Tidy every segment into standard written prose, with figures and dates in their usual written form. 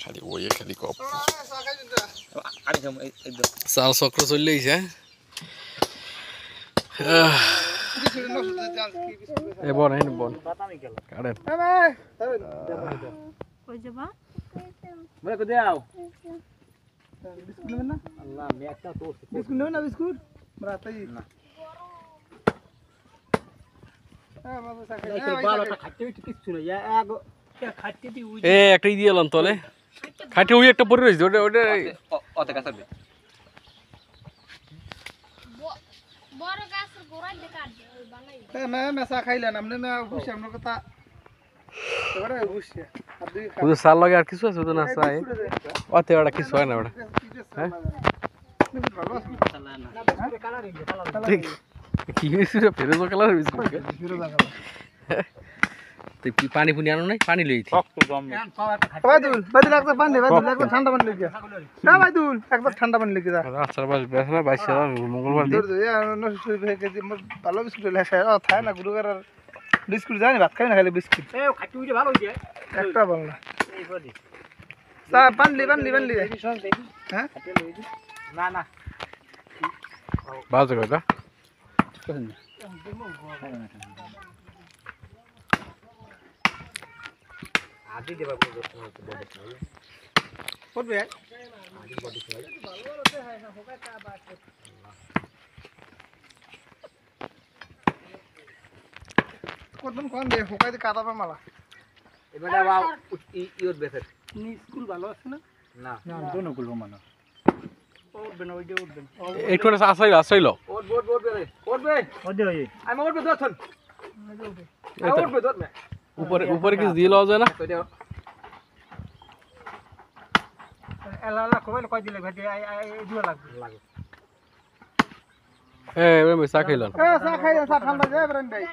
খালি ওই খালি কপ চাল চক্র চলে আইছে এ বন এই বন কাড়েন কই যাবা বলে কো দাও বিস্কুট নেবেন না আল্লাহ আমি একটা তো বিস্কুট নেবেন না বিস্কুট রাতেই না হ্যাঁ বাবা সাকা বালোটা খাইতে হইছে কিছু না এক খাইতে দি ওই এ একটাই দিয়ে এলাম তলে খাইতে ওই একটা পড়ে রইছে ওটা ওটা অত কাছে দে বড় গাছের গোড়ায় কাট দে ওই বালাই না না চা খাইলেন আপনি না বুঝছি আপনার কথা এবারে বুঝছি আর দুই ওদের সাল লাগে আর কিছু আছে ওদের না চাই ওতে ওটা কিছু হয় না ওটা হ্যাঁ ঠিক কি হয়েছে ফেরোজা কালার বিস্কুট তুই পানি পুনি আনো নাই পানি লইছি বাইদুল বাইদুল একটা পানি বাইদুল একটা ঠান্ডা পানি লিখে না বাইদুল একটা ঠান্ডা পানি লিখে দাও আচ্ছা বাস বেশ না 22 মঙ্গলবার দিন ভালো বিস্কুট লেখা থাকে না গুরুগার বিস্কুট জানি ভাত খাই না খালি বিস্কুট খাইতে উঠে ভালো হইছে একটা বল না চা পানলি পানলি পানলি হ্যাঁ না না বাজে কথা আদি দেবা বড় করবে আদি বডি খাই ভালো আছে হয় না হোকা চা বাত কোন কোন দে হোকাই দে কাটা পা মালা এবারে আবার ইওর বেফের নি স্কুল ভালো আছে না না না দোনো গুলো মানা ওরবে না ওইটা উঠবে এইখানে আসাইলো ওর বোর্ড বোর্ড বে ওরবে ওদে ওই আমি ওরবে দছন ওরবে দত না উপরে উপরে কিছু দিয়ে লওয়া যায় না এলা কইলে কই দিলে ভাই এই দুয়া লাগে এ ওই চা খাইলাম চা খাইলেন চা ঠান্ডা যায় ইব্রাহিম ভাই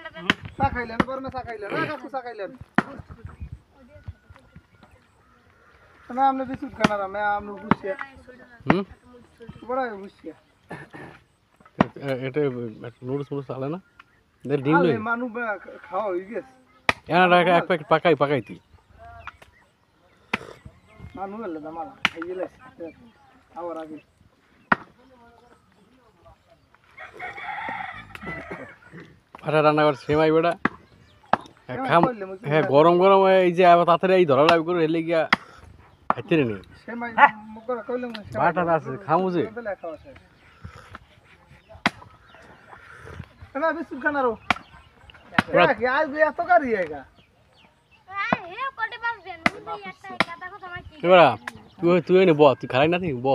চা খাইলেন গরমে চা খাইলেন না কাকু চা খাইলেন না আমনে বিস্কুট খানা না আমি আমনে বুঝছি বড় বুঝছি এটা নুডলস মুডলস চালে না দের ডিম লই মানু খাওয়া হই গেছে এনা এক প্যাকেট পাকাইতি মানু হল না মালা খাইলে আবার আগে ফাটা রান্না করে সেমাই বেটা খাম হ্যাঁ গরম গরম এই যে আবার তাড়াতাড়ি এই ধরা লাগবে করে হেলে গিয়া খাইতে রে নি সেমাই মকরা কইলাম না বাটা আছে খামু যে না বিস্কুট খানা রো কি আজ এত কারি আইগা হ্যাঁ হে কোটে পাস দেন ওই একটা কথা কথা মাইছি এবারে তুই এনে ব তুই খালাই না তুই ব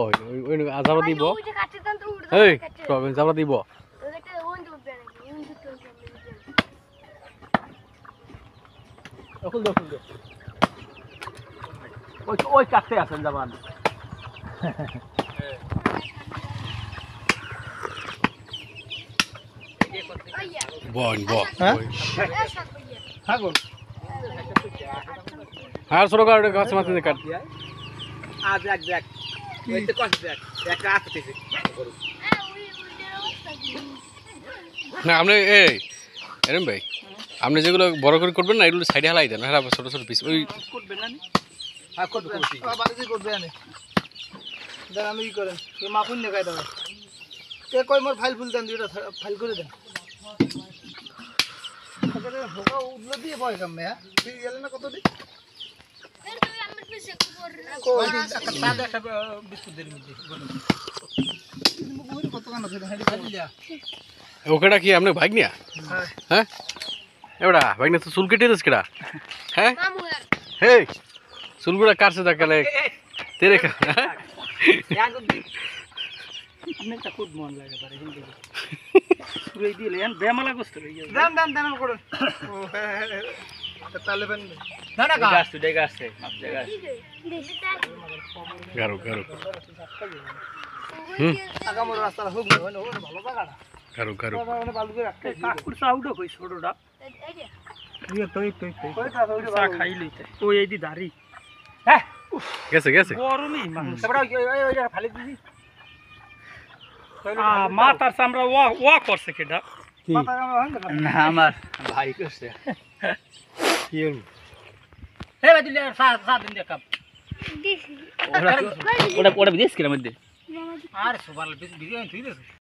ওই আজাবা দিব ওই যে কাটতে দেন তো উড়ে এই প্রবলেম জাবা দিব ওইটা ওই উঠবে নাকি ওই দুটো এখন দেখুন ওই ওই কাটতে আছেন জামান বন ব হ্যাঁ হ্যাঁ গো আর ছোট কাটে গাছ মাছ কাট আজ এক দেখ ওই তো কষ্ট দেখ একটা আসতেছে না আপনি এই এরম ভাই আপনি যেগুলো বড় করে করবেন না এগুলো সাইডে হালাই দেন হ্যাঁ ছোট ছোট পিস ওই করবেন না হ্যাঁ করবেন বাড়িতে করবে আনে দেন আমি কি করেন এই মাপুন নে কাইদা কে কই মোর ফাইল ফুল দেন দুইটা ফাইল করে দেন তাহলে ভোগা উদলো দিয়ে ভয় কাম না ঠিক গেল না কত দি তুই আমার পিছে কই একটা সাদা একটা বিস্কুট দের মধ্যে মুখ কত কানা আছে হেডি খালি যা ওকেটা কি আপনি ভাগ নিয়া হ্যাঁ এবারে ভাগ না তো চুল কেটে দিস কেডা হ্যাঁ মামু আর হে চুলগুলা কাটছে তাকালে তেরে খা আপনি তা খুব মন লাগে পারে হিন্দি পুরো দিলে এন বেমালা গোস্ত লই যাও দাম দাম দাম করুন তাহলে বেন না না গাছ তুই জায়গা আছে সব জায়গা আছে গারো গারো আগামর রাস্তা হোক না ভালো জায়গা গারো গারো মানে ভালো করে রাখতে কাকুর সাউডো কই ছোটটা এই যে তুই কইটা চা খাই লইতে ওই এই দি দাড়ি হ্যাঁ গেছে গেছে গরমই মানুষ এবড়া ওই খালি দিদি মা তার সামরা ওয়া করছে কেডা না আমার ভাই করছে কি হে ভাই দিলে সাত দিন দেখাম দিছি ওটা ওটা বিদেশ কিনা মধ্যে মামা আর সবার বিদেশ